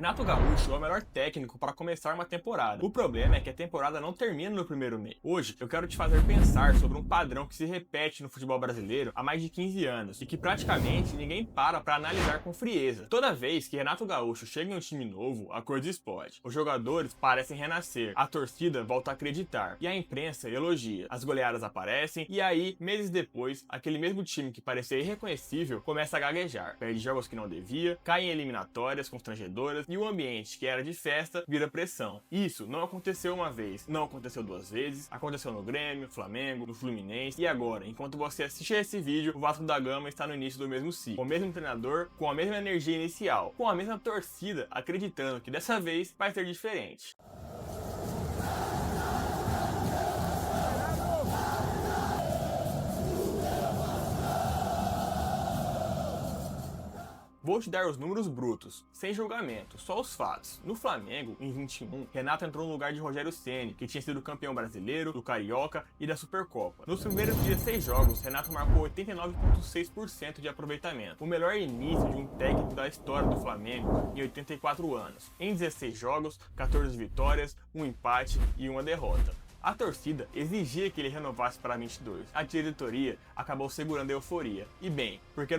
Renato Gaúcho é o melhor técnico para começar uma temporada. O problema é que a temporada não termina no primeiro mês. Hoje eu quero te fazer pensar sobre um padrão que se repete no futebol brasileiro há mais de 15 anos e que praticamente ninguém para analisar com frieza. Toda vez que Renato Gaúcho chega em um time novo, a coisa explode. Os jogadores parecem renascer, a torcida volta a acreditar e a imprensa elogia. As goleadas aparecem e aí, meses depois, aquele mesmo time que parecia irreconhecível começa a gaguejar, perde jogos que não devia, cai em eliminatórias constrangedoras e o ambiente que era de festa vira pressão. Isso não aconteceu uma vez, não aconteceu duas vezes, aconteceu no Grêmio, Flamengo, no Fluminense e agora, enquanto você assiste a esse vídeo, o Vasco da Gama está no início do mesmo ciclo, com o mesmo treinador, com a mesma energia inicial, com a mesma torcida, acreditando que dessa vez vai ser diferente. Vou te dar os números brutos, sem julgamento, só os fatos. No Flamengo, em 21, Renato entrou no lugar de Rogério Ceni, que tinha sido campeão brasileiro, do Carioca e da Supercopa. Nos primeiros 16 jogos, Renato marcou 89,6% de aproveitamento, o melhor início de um técnico da história do Flamengo em 84 anos. Em 16 jogos, 14 vitórias, um empate e uma derrota. A torcida exigia que ele renovasse para 22. A diretoria acabou segurando a euforia. E bem, porque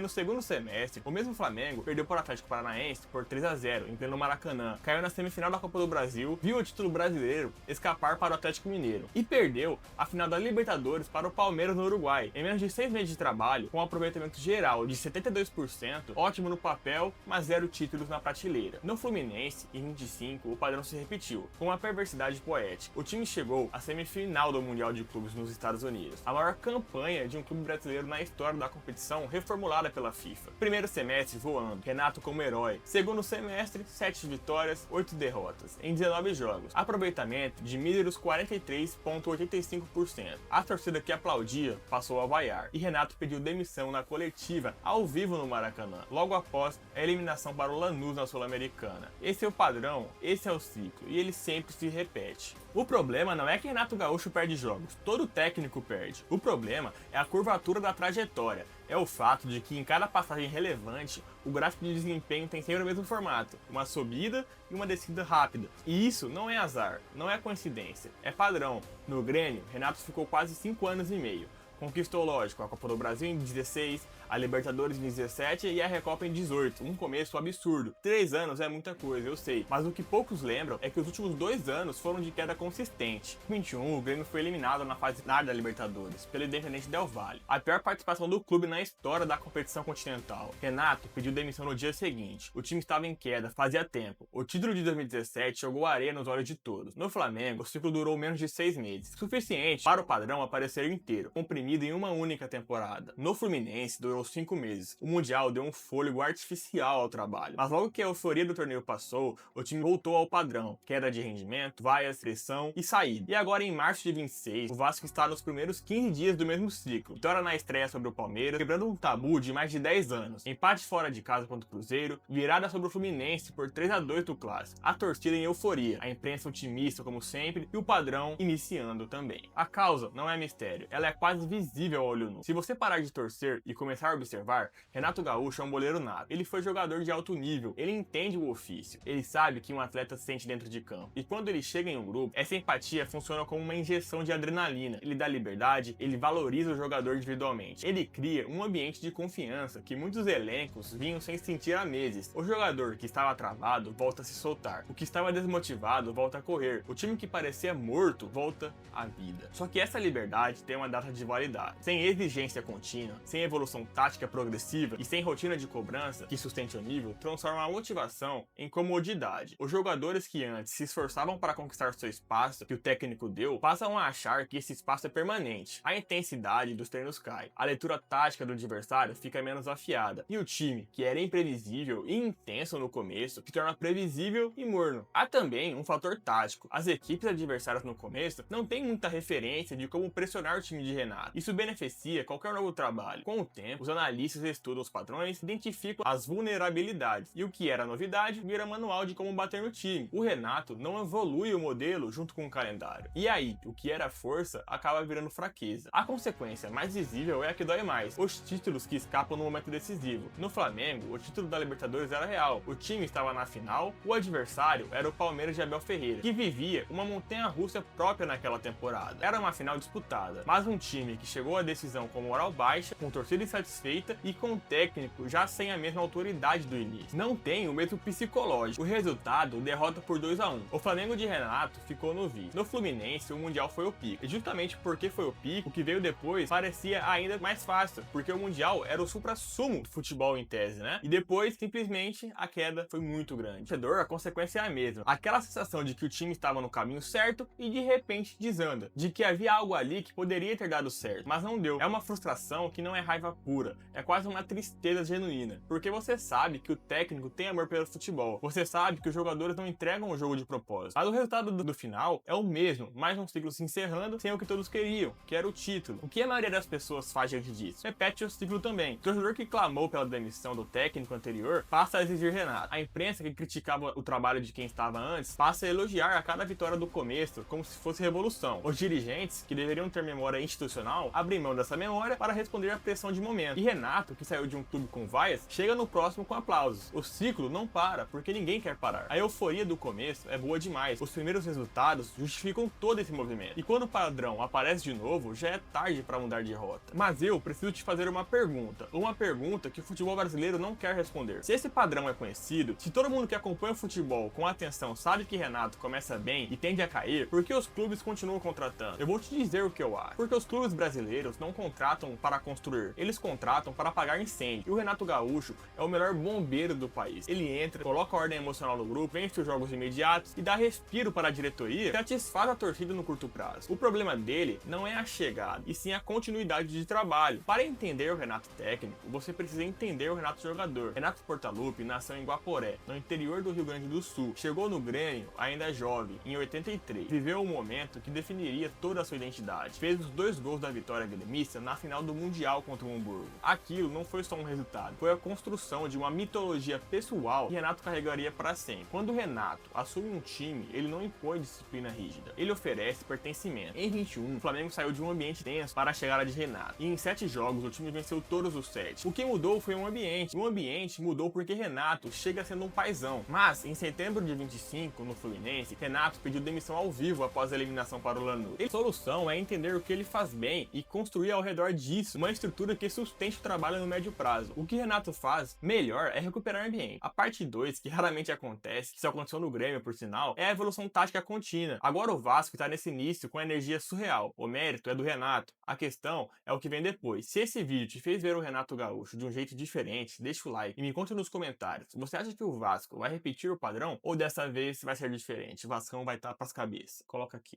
no segundo semestre, o mesmo Flamengo perdeu para o Atlético Paranaense por 3-0 em pleno Maracanã, caiu na semifinal da Copa do Brasil, viu o título brasileiro escapar para o Atlético Mineiro e perdeu a final da Libertadores para o Palmeiras no Uruguai. Em menos de 6 meses de trabalho, com um aproveitamento geral de 72%, ótimo no papel, mas 0 títulos na prateleira. No Fluminense, em 25, o padrão se repetiu, com uma perversidade poética. O time chegou à semifinal do Mundial de Clubes nos Estados Unidos, a maior campanha de um clube brasileiro na história da competição reformulada pela FIFA. Primeiro semestre voando, Renato como herói. Segundo semestre, 7 vitórias, 8 derrotas, em 19 jogos. Aproveitamento de míseros 43,85%. A torcida que aplaudia passou a vaiar, e Renato pediu demissão na coletiva, ao vivo no Maracanã, logo após a eliminação para o Lanús na Sul-Americana. Esse é o padrão, esse é o ciclo, e ele sempre se repete. O problema não é que Renato Gaúcho perde jogos, todo técnico perde. O problema é a curvatura da trajetória. É o fato de que em cada passagem relevante, o gráfico de desempenho tem sempre o mesmo formato, uma subida e uma descida rápida. E isso não é azar, não é coincidência, é padrão. No Grêmio, Renato ficou quase 5 anos e meio. Conquistou, lógico, a Copa do Brasil em 16, a Libertadores em 17 e a Recopa em 18. Um começo absurdo. 3 anos é muita coisa, eu sei. Mas o que poucos lembram é que os últimos 2 anos foram de queda consistente. Em 21, o Grêmio foi eliminado na fase final da Libertadores, pelo Independente Del Valle. A pior participação do clube na história da competição continental. Renato pediu demissão no dia seguinte. O time estava em queda, fazia tempo. O título de 2017 jogou areia nos olhos de todos. No Flamengo, o ciclo durou menos de 6 meses. Suficiente para o padrão aparecer inteiro, comprimido em uma única temporada. No Fluminense, durou 5 meses. O Mundial deu um fôlego artificial ao trabalho. Mas logo que a euforia do torneio passou, o time voltou ao padrão. Queda de rendimento, vaias, pressão e saída. E agora em março de 26, o Vasco está nos primeiros 15 dias do mesmo ciclo. Vitória na estreia sobre o Palmeiras, quebrando um tabu de mais de 10 anos. Empate fora de casa contra o Cruzeiro, virada sobre o Fluminense por 3-2 do Clássico. A torcida em euforia, a imprensa otimista como sempre e o padrão iniciando também. A causa não é mistério, ela é quase visível ao olho nu. Se você parar de torcer e começar a observar, Renato Gaúcho é um boleiro nato. Ele foi jogador de alto nível, ele entende o ofício, ele sabe que um atleta se sente dentro de campo. E quando ele chega em um grupo, essa empatia funciona como uma injeção de adrenalina. Ele dá liberdade, ele valoriza o jogador individualmente. Ele cria um ambiente de confiança que muitos elencos vinham sem sentir há meses. O jogador que estava travado volta a se soltar. O que estava desmotivado volta a correr. O time que parecia morto volta à vida. Só que essa liberdade tem uma data de validade. Sem exigência contínua, sem evolução tática progressiva e sem rotina de cobrança que sustente o nível, transforma a motivação em comodidade. Os jogadores que antes se esforçavam para conquistar seu espaço que o técnico deu, passam a achar que esse espaço é permanente. A intensidade dos treinos cai, a leitura tática do adversário fica menos afiada, e o time, que era imprevisível e intenso no começo, se torna previsível e morno. Há também um fator tático. As equipes adversárias no começo não têm muita referência de como pressionar o time de Renato. Isso beneficia qualquer novo trabalho. Com o tempo, Os analistas estudam os padrões, identificam as vulnerabilidades, e o que era novidade vira manual de como bater no time. O Renato não evolui o modelo junto com o calendário. E aí, o que era força acaba virando fraqueza. A consequência mais visível é a que dói mais: os títulos que escapam no momento decisivo. No Flamengo, o título da Libertadores era real. O time estava na final, o adversário era o Palmeiras de Abel Ferreira, que vivia uma montanha-russa própria naquela temporada. Era uma final disputada, mas um time que chegou à decisão com moral baixa, com torcida insatisfeita e com um técnico já sem a mesma autoridade do início. Não tem o mesmo psicológico. O resultado, derrota por 2-1. O Flamengo de Renato ficou no vice. No Fluminense, o Mundial foi o pico. E justamente porque foi o pico, o que veio depois parecia ainda mais fácil, porque o Mundial era o suprassumo do futebol em tese, né? E depois, simplesmente, a queda foi muito grande. O torcedor, a consequência é a mesma. Aquela sensação de que o time estava no caminho certo e de repente desanda. De que havia algo ali que poderia ter dado certo, mas não deu. É uma frustração que não é raiva pura, é quase uma tristeza genuína. Porque você sabe que o técnico tem amor pelo futebol. Você sabe que os jogadores não entregam o jogo de propósito. Mas o resultado do final é o mesmo, mais um ciclo se encerrando sem o que todos queriam, que era o título. O que a maioria das pessoas faz diante disso? Repete o ciclo também. O torcedor que clamou pela demissão do técnico anterior passa a exigir Renato. A imprensa que criticava o trabalho de quem estava antes passa a elogiar a cada vitória do começo como se fosse revolução. Os dirigentes, que deveriam ter memória institucional, abrem mão dessa memória para responder à pressão de momento. E Renato, que saiu de um clube com vaias, chega no próximo com aplausos. O ciclo não para, porque ninguém quer parar. A euforia do começo é boa demais. Os primeiros resultados justificam todo esse movimento. E quando o padrão aparece de novo, já é tarde para mudar de rota. Mas eu preciso te fazer uma pergunta que o futebol brasileiro não quer responder. Se esse padrão é conhecido, se todo mundo que acompanha o futebol com atenção sabe que Renato começa bem e tende a cair, por que os clubes continuam contratando? Eu vou te dizer o que eu acho. Porque os clubes brasileiros não contratam para construir, eles contratam para apagar incêndio. E o Renato Gaúcho é o melhor bombeiro do país. Ele entra, coloca ordem emocional no grupo, vence os jogos imediatos e dá respiro para a diretoria, que satisfaz a torcida no curto prazo. O problema dele não é a chegada, e sim a continuidade de trabalho. Para entender o Renato técnico, você precisa entender o Renato jogador. Renato Portaluppi nasceu em Guaporé, no interior do Rio Grande do Sul. Chegou no Grêmio ainda jovem, em 83. Viveu um momento que definiria toda a sua identidade. Fez os 2 gols da vitória gremista na final do Mundial contra o Hamburgo. Aquilo não foi só um resultado, foi a construção de uma mitologia pessoal que Renato carregaria para sempre. Quando o Renato assume um time, ele não impõe disciplina rígida, ele oferece pertencimento. Em 21, o Flamengo saiu de um ambiente tenso para a chegada de Renato, e em 7 jogos o time venceu todos os 7. O que mudou foi o ambiente. O ambiente mudou porque Renato chega sendo um paizão. Mas, em setembro de 25, no Fluminense, Renato pediu demissão ao vivo após a eliminação para o Lanús. A solução é entender o que ele faz bem e construir ao redor disso uma estrutura que sustente o trabalho no médio prazo. O que Renato faz melhor é recuperar o ambiente. A parte 2, que raramente acontece, que só aconteceu no Grêmio por sinal, é a evolução tática contínua. Agora o Vasco está nesse início com energia surreal. O mérito é do Renato. A questão é o que vem depois. Se esse vídeo te fez ver o Renato Gaúcho de um jeito diferente, deixa o like e me conta nos comentários. Você acha que o Vasco vai repetir o padrão ou dessa vez vai ser diferente? O Vascão vai estar pras cabeças? Coloca aqui.